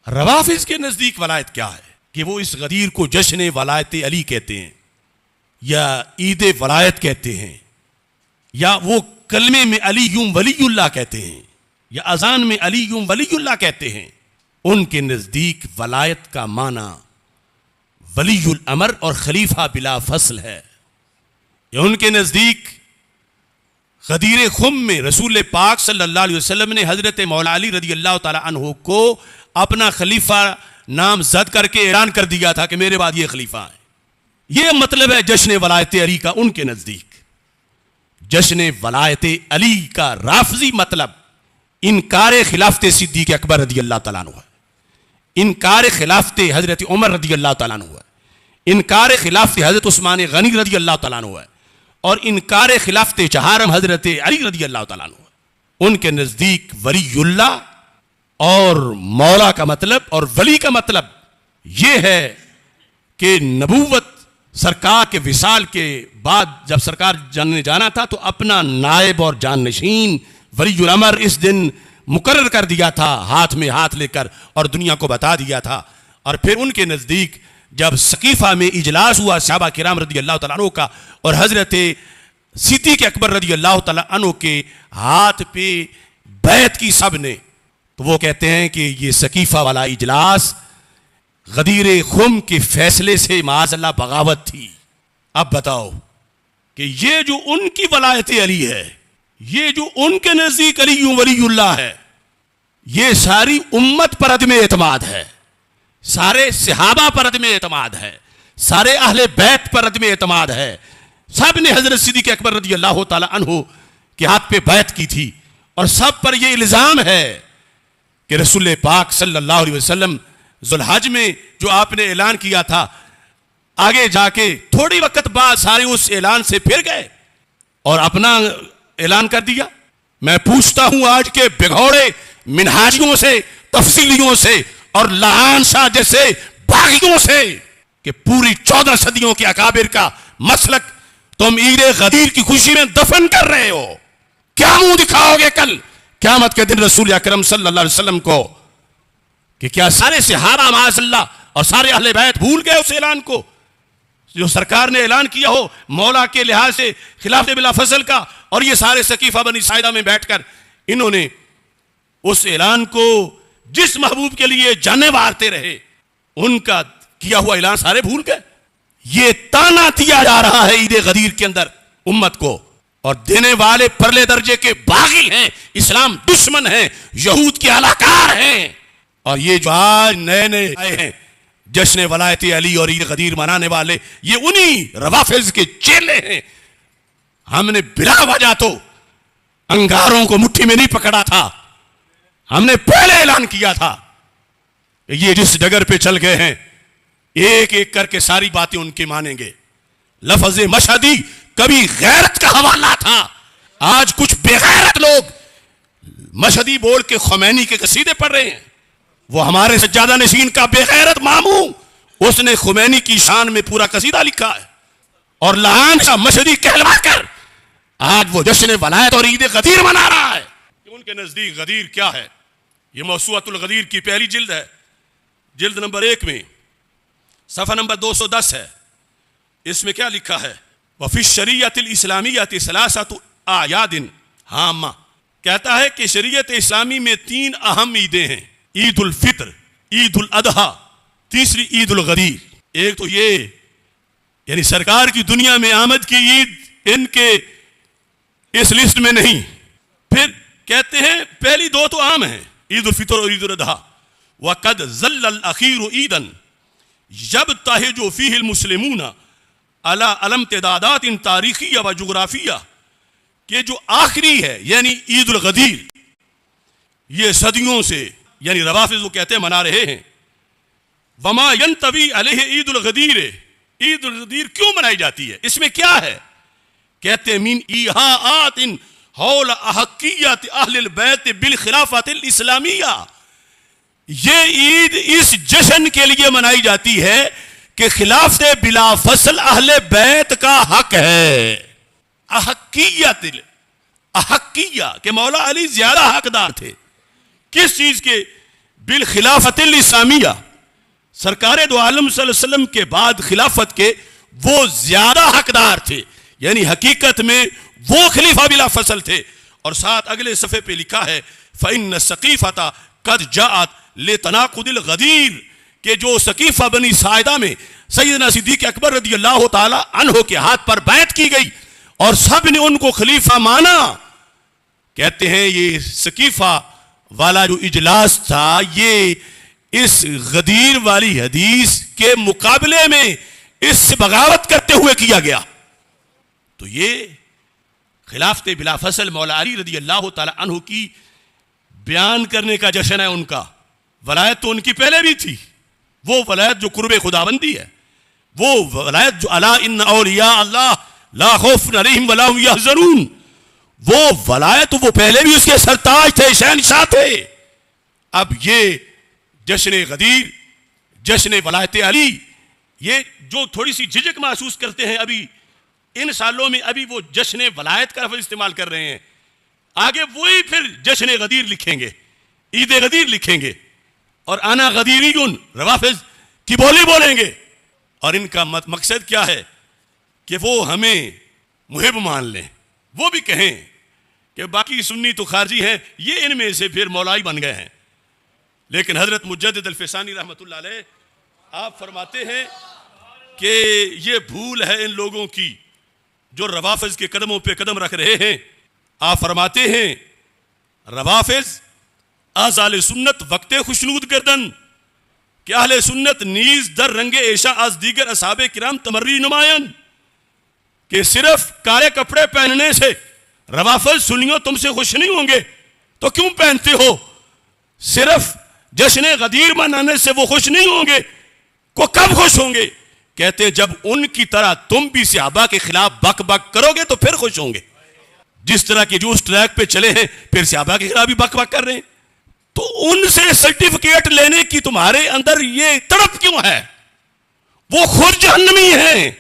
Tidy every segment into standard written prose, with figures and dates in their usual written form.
रवाफिज के नजदीक वलायत क्या है कि वो इस गदीर को जश्न वलायत अली कहते हैं, या ईद वलायत कहते हैं, या वो कलमे में अली यूं वलीउल्लाह कहते हैं, या अजान में अली यूं वलीउल्लाह कहते हैं। उनके नजदीक वलायत का माना वलीउल अमर और खलीफा बिला फसल है। या उनके नजदीक गदीर खुम में रसूल पाक सल्लल्लाहु अलैहि वसल्लम ने हजरत मौला अली रदी अल्लाह ताला अन्हु को अपना खलीफा नाम जद करके ऐलान कर दिया था कि मेरे बाद ये खलीफा है। ये मतलब है जश्न वलायत अली का। उनके नजदीक जश्न वलायत अली का राफजी मतलब इनकार खिलाफत सिद्दीक अकबर रदी अल्लाह ताला अन्हु है, इनकार खिलाफत हजरत उमर रदी अल्लाह ताला अन्हु है, इनकार खिलाफत हजरत उस्मान गनी रदी अल्लाह ताला अन्हु है, और इनकार खिलाफत चहारम हजरत अली रदी अल्लाह ताला अन्हु है। उनके नजदीक वलीउल्लाह और मौला का मतलब और वली का मतलब यह है कि नबूवत सरकार के विसाल के बाद जब सरकार जानने जाना था तो अपना नायब और जाननशीन वलीउल अमर इस दिन मुकर्रर कर दिया था, हाथ में हाथ लेकर, और दुनिया को बता दिया था। और फिर उनके नजदीक जब सकीफा में इजलास हुआ सहाबा किराम रदी अल्लाह तआला अन्हु का और हजरत सिद्दीक अकबर रदी अल्लाह तआला अन्हु के हाथ पे बैत की सब ने, तो वो कहते हैं कि ये सकीफा वाला इजलास गदीर खुम के फैसले से माज़अल्लाह बगावत थी। अब बताओ कि ये जो उनकी वलायत अली है, ये जो उनके नजदीक अली वलीउल्लाह है, ये सारी उम्मत पर अदम एतमाद है, सारे सहाबा पर अदम एतमाद है, सारे अहले बैत पर अदम एतमाद है। सब ने हजरत सिद्दीक अकबर रदी अल्लाह ताला अन्हु के हाथ पे बैत की थी, और सब पर यह इल्जाम है कि रसूल पाक सल्लल्लाहु अलैहि वसल्लम जुल्हज में जो आपने ऐलान किया था, आगे जाके थोड़ी वक्त बाद सारे उस ऐलान से फिर गए और अपना ऐलान कर दिया। मैं पूछता हूं आज के बिघौड़े मिनहाजियों से, तफसीलियों से और लहान शाह जैसे बागियों से कि पूरी 14 सदियों के अकाबिर का मसलक तुम ईद गदीर की खुशी में दफन कर रहे हो। क्या मुंह दिखाओगे कल क़यामत के दिन रसूल अकरम सल्लल्लाहु अलैहि वसल्लम को? कि क्या सारे सहाबा माज़अल्लाह और सारे अहले बैत भूल गए उस ऐलान को जो सरकार ने ऐलान किया हो मौला के लिहाज से खिलाफत बिला फसल का? और ये सारे सकीफा बनी साइदा में बैठकर इन्होंने उस ऐलान को जिस महबूब के लिए जाने वारते रहे, उनका किया हुआ ऐलान सारे भूल गए। ये ताना दिया जा रहा है ईद गदीर के अंदर उम्मत को, और देने वाले परले दर्जे के बागी हैं, इस्लाम दुश्मन हैं, यहूद के अलाकार हैं। और ये जो आज नए नए आए हैं जश्न वलायत अली और ईद गदीर मनाने वाले, ये उन्हीं रवाफिज के चेले हैं। हमने बिला वजह तो अंगारों को मुट्ठी में नहीं पकड़ा था, हमने पहले ऐलान किया था। ये जिस डगर पे चल गए हैं एक एक करके सारी बातें उनकी मानेंगे। लफ्ज़ मशहदी कभी गैरत का हवाला था, आज कुछ बेगैरत लोग मशहदी बोल के खुमैनी के कसीदे पढ़ रहे हैं। वो हमारे सज्जादा नशीन का बेगैरत मामू, उसने खुमैनी की शान में पूरा कसीदा लिखा है, और लहान सा मशहदी कहलवा कर आज वो जश्न वलायत और ईद गदीर मना रहा है। उनके नजदीक गदीर क्या है? ये मौसूअतुल गदीर की पहली जिल्द है, जिल्द नंबर 1 में सफ़ा नंबर 210 है। इसमें क्या लिखा है? वफ़ी शरीयतिल इस्लामिय्यति सलासतु आयादिन हामा, कहता है कि शरीयत इस्लामी में 3 अहम ईदें हैं, ईद उल फित्र, ईद उल अदहा, तीसरी ईद उल गदीर। एक तो ये यानी सरकार की दुनिया में आमद की ईद इनके इस लिस्ट में नहीं। फिर कहते हैं पहली 2 तो आम हैं, ईद उल फित्र और ईद उल अदहा। वक़द ज़ल्लल अखीरु ईदन यब्तहिजु फ़ीहिल मुस्लिमूना अला अलम्तिदादात इन तारीखिया व जुग़राफ़िया, कि जो आखिरी है यानी ईद उल गदीर, ये सदियों से यानी रवाफिज़ वो कहते हैं मना रहे हैं। वमा यंतवी अलैहि ईद उल गदीर, ईद उल गदीर क्यों मनाई जाती है, इसमें क्या है? कहते हैं मिन ईहाआतिन हौल अहक्कियत अहलिल बैत बिल खिलाफतिल इस्लामिया, ये ईद इस जश्न के लिए मनाई जाती है कि खिलाफत बिला फसल अहले बैत का हक है। अहक्कियत, अहक्किया के मौला अली ज्यादा हकदार थे। किस चीज के? बिल खिलाफतिल इस्लामिया, सरकार दो आलम सल्लल्लाहु अलैहि वसल्लम के बाद खिलाफत के वो ज्यादा हकदार थे, यानी हकीकत में वो खलीफा बिला फसल थे। और साथ अगले सफ़े पे लिखा है फ़इन्न सकीफ़ता कद जाअत ले तनाकुदिल गदीर, के जो सकीफ़ा बनी साइदा में सैयदना सिद्दीक़ अकबर रज़ियल्लाहु ताला अन्हो के हाथ पर बैत की गई और सब ने उनको खलीफा माना। कहते हैं ये सकीफ़ा वाला जो इजलास था ये इस गदीर वाली हदीस के मुकाबले में इससे बगावत करते हुए किया गया। तो ये खिलाफत बिला फसल मौला अली रज़ियल्लाहु ताला अन्हु की बयान करने का जश्न है उनका। वलायत तो उनकी पहले भी थी, वो वलायत जो कुर्बे खुदाबंदी है, वो वलायत जो अला इन्ना औलिया अल्लाह ला खौफुन अलैहिम वला हुम यहज़नून, वो वलायत वो पहले भी उसके सरताज थे, शहंशाह थे। अब ये जश्न गदीर, जश्न वलायत अली, ये जो थोड़ी सी झिझक महसूस करते हैं अभी इन सालों में, अभी वो जश्न वलायत का लफ्ज़ इस्तेमाल कर रहे हैं, आगे वही फिर जश्न गदीर लिखेंगे, ईद गदीर लिखेंगे और आना गदीरियुन रवाफिज की बोली बोलेंगे। और इनका मकसद क्या है कि वो हमें मुहिब मान लें, वो भी कहें कि बाकी सुन्नी तो खारजी हैं, ये इनमें से फिर मौलाई बन गए हैं। लेकिन हजरत मुजद्दिद अल-फ़िसानी रहमतुल्लाह अलैह आप फरमाते हैं कि ये भूल है इन लोगों की जो रवाफिज के कदमों पे कदम रख रहे हैं। आप फरमाते हैं रवाफिज आज़ाले सुन्नत वक्ते खुशनूद गर्दन कि अहले सुन्नत नीज दर रंगे ऐशा आज दीगर असहाबे किराम तमर्री नुमायन, कि सिर्फ काले कपड़े पहनने से रवाफिज सुन्नियों तुमसे खुश नहीं होंगे तो क्यों पहनते हो, सिर्फ जश्न गदीर मनाने से वो खुश नहीं होंगे, को कब खुश होंगे, कहते जब उनकी तरह तुम भी सहाबा के खिलाफ बक बक करोगे तो फिर खुश होंगे। जिस तरह के जो उस ट्रैक पे चले हैं फिर सहाबा के खिलाफ भी बक बक कर रहे हैं, तो उनसे सर्टिफिकेट लेने की तुम्हारे अंदर ये तड़प क्यों है? वो खुद जहन्नमी हैं,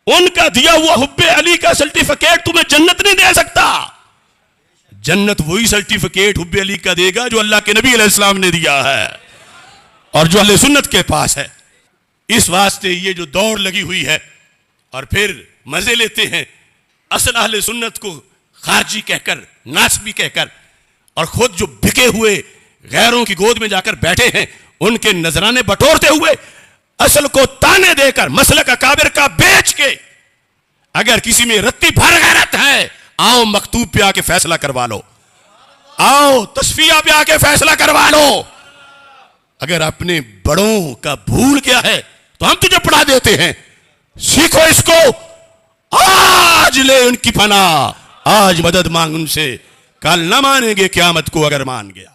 उनका दिया हुआ हुब्बे अली का सर्टिफिकेट तुम्हें जन्नत नहीं दे सकता। जन्नत वही सर्टिफिकेट हुब्बे अली का देगा जो अल्लाह के नबी अलैहिस्सलाम ने दिया है और जो अहले सुन्नत के पास है। इस वास्ते ये जो दौड़ लगी हुई है और फिर मजे लेते हैं असल अहले सुन्नत को खारजी कहकर, नासबी कहकर, और खुद जो बिके हुए गैरों की गोद में जाकर बैठे हैं उनके नजराने बटोरते हुए असल को ताने देकर मसलक अकाबिर का बेच के, अगर किसी में रत्ती भर गैरत है आओ मकतूब पे आके फैसला करवा लो, आओ तस्फिया पे आके फैसला करवा लो। अगर अपने बड़ों का भूल गया है तो हम तुझे पढ़ा देते हैं, सीखो इसको, आज ले उनकी पनाह, आज मदद मांग उनसे, कल न मानेंगे क़यामत को अगर मान गया।